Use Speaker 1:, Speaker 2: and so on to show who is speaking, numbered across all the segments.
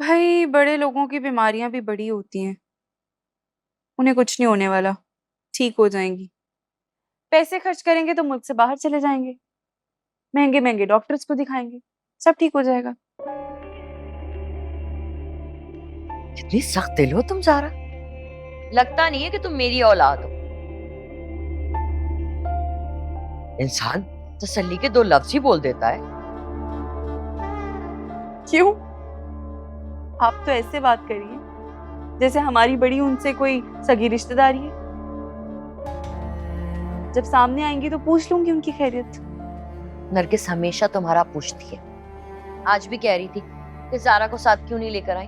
Speaker 1: भाई बड़े लोगों की बीमारियां भी बड़ी होती हैं। उन्हें कुछ नहीं होने वाला, ठीक हो जाएंगी। पैसे खर्च करेंगे तो मुल्क से बाहर चले जाएंगे, महंगे महंगे डॉक्टर्स को दिखाएंगे, सब ठीक हो जाएगा।
Speaker 2: कितनी सख्त दिल हो तुम ज़ारा। लगता नहीं है कि तुम मेरी औलाद हो। इंसान तसल्ली के दो लफ्ज ही बोल देता है।
Speaker 1: क्यों? आप तो ऐसे बात करिए जैसे हमारी बड़ी उनसे कोई सगी रिश्तेदारी है। जब सामने आएंगी तो पूछ लूंगी उनकी खैरियत।
Speaker 2: नरगिस हमेशा तुम्हारा पूछती है। आज भी कह रही थी कि ज़ारा को साथ क्यों नहीं लेकर आई।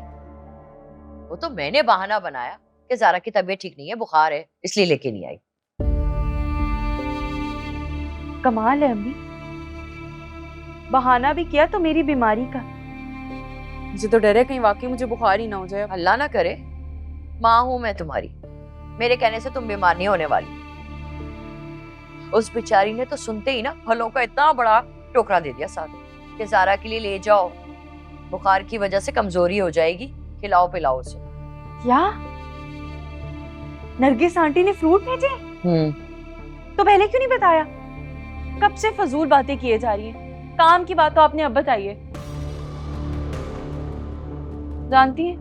Speaker 2: वो तो मैंने बहाना बनाया कि ज़ारा की तबीयत ठीक नहीं है, बुखार है, इसलिए लेके नहीं आई।
Speaker 1: कमाल है अम्मी, बहाना भी किया तो मेरी बीमारी का। मुझे तो डर है कहीं वाकई मुझे बुखार ही ना हो जाए।
Speaker 2: अल्लाह ना करे। माँ हूं मैं तुम्हारी, मेरे कहने से तुम बीमार नहीं होने वाली। उस बेचारी ने तो सुनते ही ना फलों का इतना बड़ा टोकरा दे दिया साथ कि ज़ारा के लिए ले जाओ, बुखार की वजह से कमजोरी हो जाएगी, खिलाओ पिलाओ उसे।
Speaker 1: क्या नरगिस आंटी ने फ्रूट भेजे? तो पहले क्यों नहीं बताया? कब से फजूल बातें किए जा रही हैं। काम की बात तो आपने अब बताई है। जानती हैं,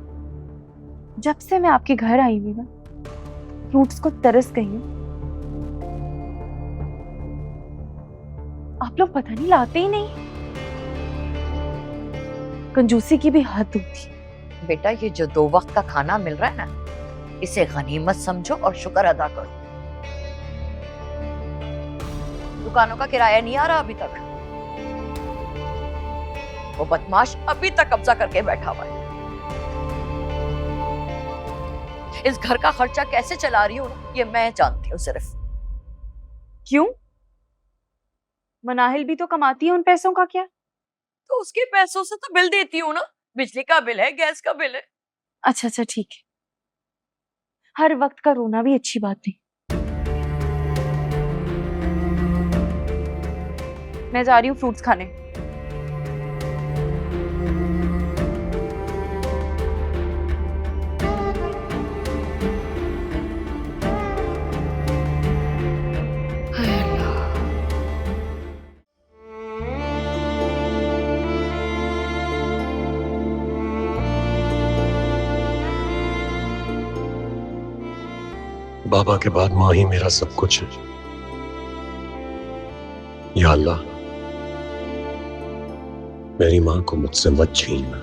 Speaker 1: जब से मैं आपके घर आई हुई ना, फ्रूट्स को तरस गई हूं। आप लोग पता नहीं लाते ही नहीं। कंजूसी की भी हद होती है।
Speaker 2: बेटा ये जो 2 वक्त का खाना मिल रहा है ना, इसे गनीमत समझो और शुक्र अदा करो। दुकानों का किराया नहीं आ रहा अभी तक। वो बदमाश अभी तक कब्जा करके बैठा हुआ है। इस घर का खर्चा कैसे चला रही हूँ ये मैं जानती हूँ सिर्फ।
Speaker 1: क्यों? मनाहिल भी तो कमाती है, उन पैसों का क्या?
Speaker 2: तो उसके पैसों से तो बिल देती हूँ ना, बिजली का बिल है, गैस का बिल है।
Speaker 1: अच्छा अच्छा ठीक है, हर वक्त का रोना भी अच्छी बात नहीं। मैं जा रही हूँ फ्रूट्स खाने।
Speaker 3: बाबा के बाद माँ ही मेरा सब कुछ है। या अल्लाह, मेरी माँ को मुझसे मत छीनना।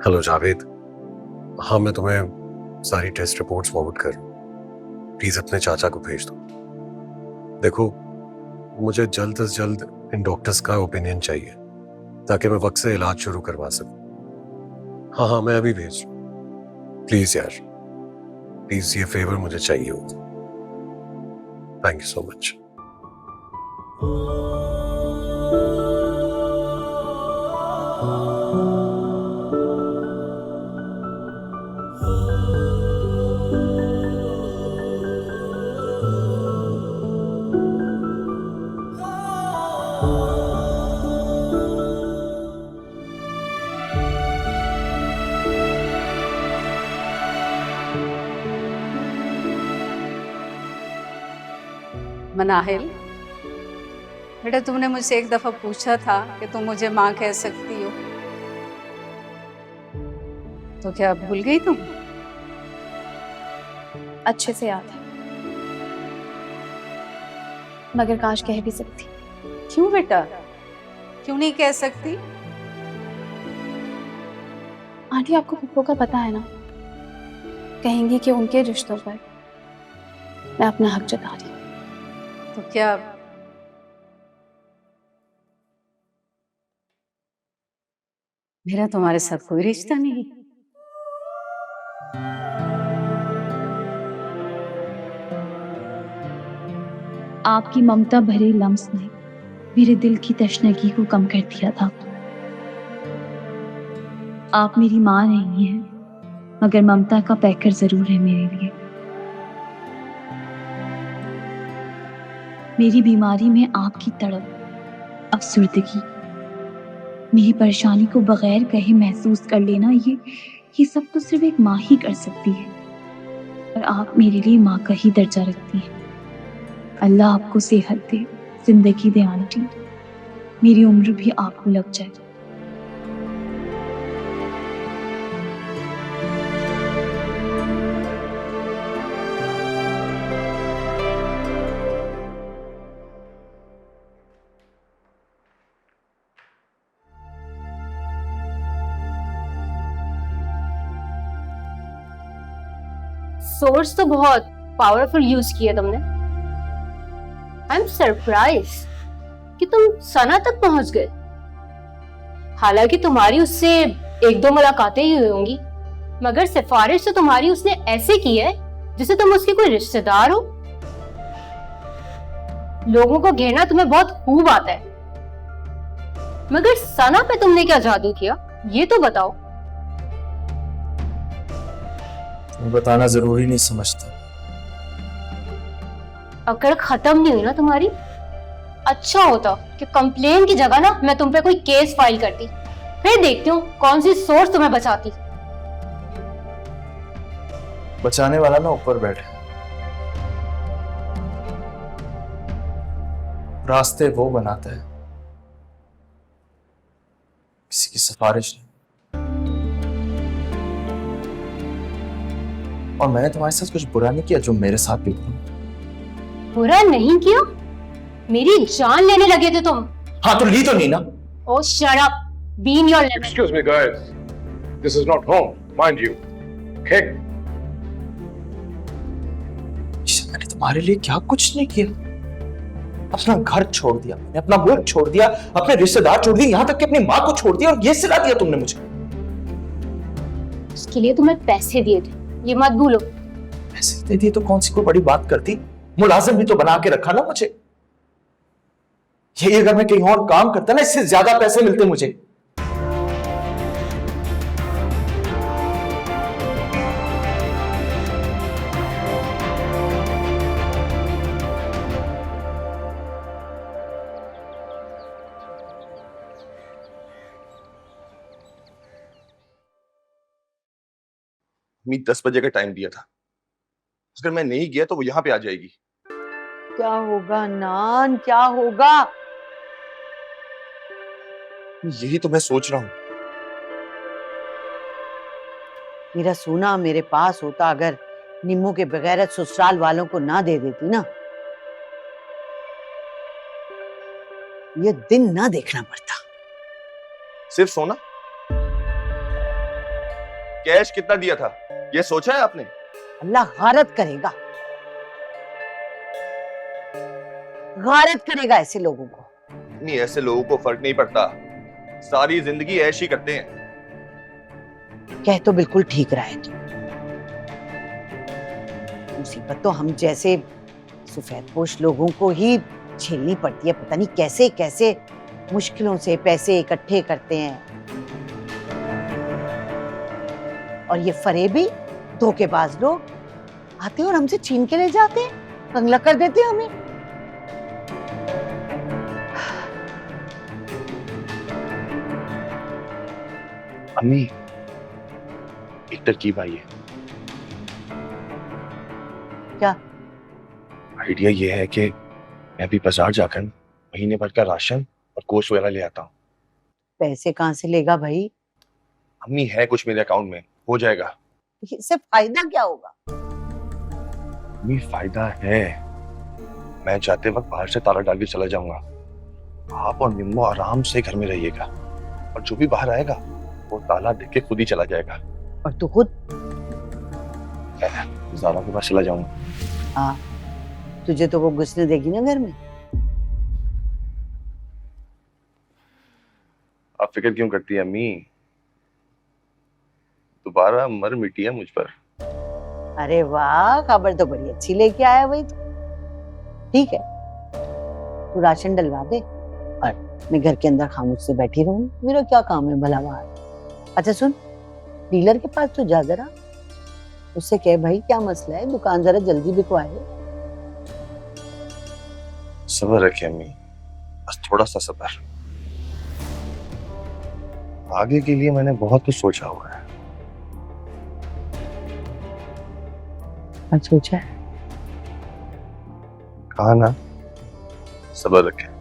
Speaker 3: हेलो जावेद, हाँ मैं तुम्हें सारी टेस्ट रिपोर्ट्स फॉरवर्ड कर रहा हूँ। प्लीज अपने चाचा को भेज दो। देखो, मुझे जल्द से जल्द इन डॉक्टर्स का ओपिनियन चाहिए ताकि मैं वक्त से इलाज शुरू करवा सकूं। हाँ हाँ मैं अभी भेज रहा हूं। प्लीज यार, प्लीज ये फेवर मुझे चाहिए हो। Thank you so much.
Speaker 4: Manahil, बेटा तुमने मुझसे एक दफा पूछा था कि तुम मुझे माँ कह सकती हो, तो क्या भूल गई तुम?
Speaker 5: अच्छे से याद है, मगर काश कह भी सकती।
Speaker 4: क्यों बेटा, क्यों नहीं कह सकती?
Speaker 5: आंटी आपको पुप्पो का पता है ना, कहेंगी कि उनके रिश्तों पर मैं अपना हक जता रही हूँ।
Speaker 4: तो क्या मेरा तुम्हारे साथ कोई रिश्ता नहीं?
Speaker 5: आपकी ममता भरे लम्स ने मेरे दिल की तशनगी को कम कर दिया था। आप मेरी माँ नहीं हैं, मगर ममता का पैकर जरूर है मेरे लिए।
Speaker 6: मेरी बीमारी में आपकी तड़प, अफसुर्दगी, मेरी परेशानी को बगैर कहे महसूस कर लेना, ये सब तो सिर्फ एक माँ ही कर सकती है। और आप मेरे लिए माँ का ही दर्जा रखती हैं। अल्लाह आपको सेहत दे, जिंदगी दे आंटी, मेरी उम्र भी आपको लग जाए।
Speaker 7: सोर्स तो बहुत पावरफुल यूज किया तुमने। आई एम सरप्राइज कि तुम सना तक पहुंच गए। हालांकि तुम्हारी उससे एक दो मुलाकातें ही हुई होंगी, मगर सिफारिश तो तुम्हारी उसने ऐसे की है जैसे तुम उसके कोई रिश्तेदार हो। लोगों को घेरना तुम्हें बहुत खूब आता है, मगर सना पे तुमने क्या जादू किया, ये तो बताओ।
Speaker 8: बताना जरूरी नहीं समझता।
Speaker 7: अकड़ खत्म नहीं हुई ना तुम्हारी? अच्छा होता कि कंप्लेन की जगह ना मैं तुम पे कोई केस फाइल करती, फिर देखती हूँ कौन सी सोर्स तुम्हें बचाती।
Speaker 8: बचाने वाला ना ऊपर बैठे, रास्ते वो बनाता है, किसी की सिफारिश नहीं। और मैंने तुम्हारे साथ कुछ बुरा नहीं किया जो मेरे साथ भी हुआ।
Speaker 7: बुरा नहीं किया? मेरी जान लेने लगे थे तुम।
Speaker 8: हाँ तो ली तो नहीं ना।
Speaker 7: Oh, shut up. Be in your limit.
Speaker 9: Excuse me, guys. This is not home, mind you. Okay?
Speaker 8: मैंने तुम्हारे लिए क्या कुछ नहीं किया। अपना घर छोड़ दिया, मैंने अपना मुल्क छोड़ दिया, अपने रिश्तेदार छोड़ दिए, यहाँ तक कि अपनी माँ को छोड़ दिया, और ये सिला दिया तुमने मुझे।
Speaker 7: उसके लिए तुम्हें पैसे दिए थे, ये मत भूलो।
Speaker 8: पैसे दे दिए तो कौन सी कोई बड़ी बात करती? मुलाजिम भी तो बना के रखा ना मुझे। यही अगर मैं कहीं और काम करता ना, इससे ज्यादा पैसे मिलते मुझे।
Speaker 10: मी 10 बजे का टाइम दिया था, अगर मैं नहीं गया तो वो यहाँ पे आ जाएगी।
Speaker 2: क्या होगा नान, क्या होगा?
Speaker 10: यही तो मैं सोच रहा हूँ।
Speaker 2: मेरा सोना मेरे पास होता, अगर निम्मू के बगैर ससुराल वालों को ना दे देती ना, ये दिन ना देखना पड़ता।
Speaker 10: सिर्फ सोना? कैश कितना दिया था ये सोचा है आपने?
Speaker 2: अल्लाह गारत करेगा, गारत करेगा ऐसे लोगों को।
Speaker 10: नहीं, ऐसे लोगों को फर्क नहीं पड़ता, सारी जिंदगी ऐश ही करते हैं।
Speaker 2: कह तो बिल्कुल ठीक रहा है तू। मुसीबत तो हम जैसे सफेदपोश लोगों को ही झेलनी पड़ती है। पता नहीं कैसे कैसे मुश्किलों से पैसे इकट्ठे करते हैं, और ये फरेबी धोखेबाज लोग आते और हमसे छीन के ले जाते हैं, कंगला कर देते हैं हमें।
Speaker 10: अम्मी, एक तरकीब आई है।
Speaker 2: क्या?
Speaker 10: आइडिया ये है कि मैं भी बाजार जाकर महीने भर का राशन और गोश्त वगैरह ले आता हूँ।
Speaker 2: पैसे कहाँ से लेगा भाई?
Speaker 10: अम्मी, है कुछ मेरे अकाउंट में, हो जाएगा।
Speaker 2: इससे फायदा क्या होगा?
Speaker 10: अम्मी, फायदा है। मैं जाते वक्त बाहर से ताला डाल के चला जाऊंगा, आप और निम्मो आराम से घर में रहिएगा, और जो भी बाहर आएगा वो ताला देख के खुद ही चला जाएगा।
Speaker 2: और तू खुद?
Speaker 10: ज़ारा के पास चला जाऊंगा।
Speaker 2: हाँ, तुझे तो वो घुसने देगी ना घर में।
Speaker 10: आप फिक्र क्यों करती है अम्मी? दोबारा मर मिटी है मुझ पर।
Speaker 2: अरे वाह, खबर तो बड़ी अच्छी लेके आया भाई तू। ठीक है, तू राशन डलवा दे और मैं घर के अंदर खामोश से बैठी रहूं। मेरा क्या काम है भला बाहर? अच्छा सुन, डीलर के पास तो जा जरा, उससे कह भाई क्या मसला है, दुकान जरा जल्दी बिकवाए।
Speaker 10: सब्र रखिए अम्मी, बस थोड़ा सा सब्र। आगे के लिए मैंने बहुत कुछ सोचा हुआ है।
Speaker 2: सोचा है?
Speaker 10: कहा ना, सब्र रखें।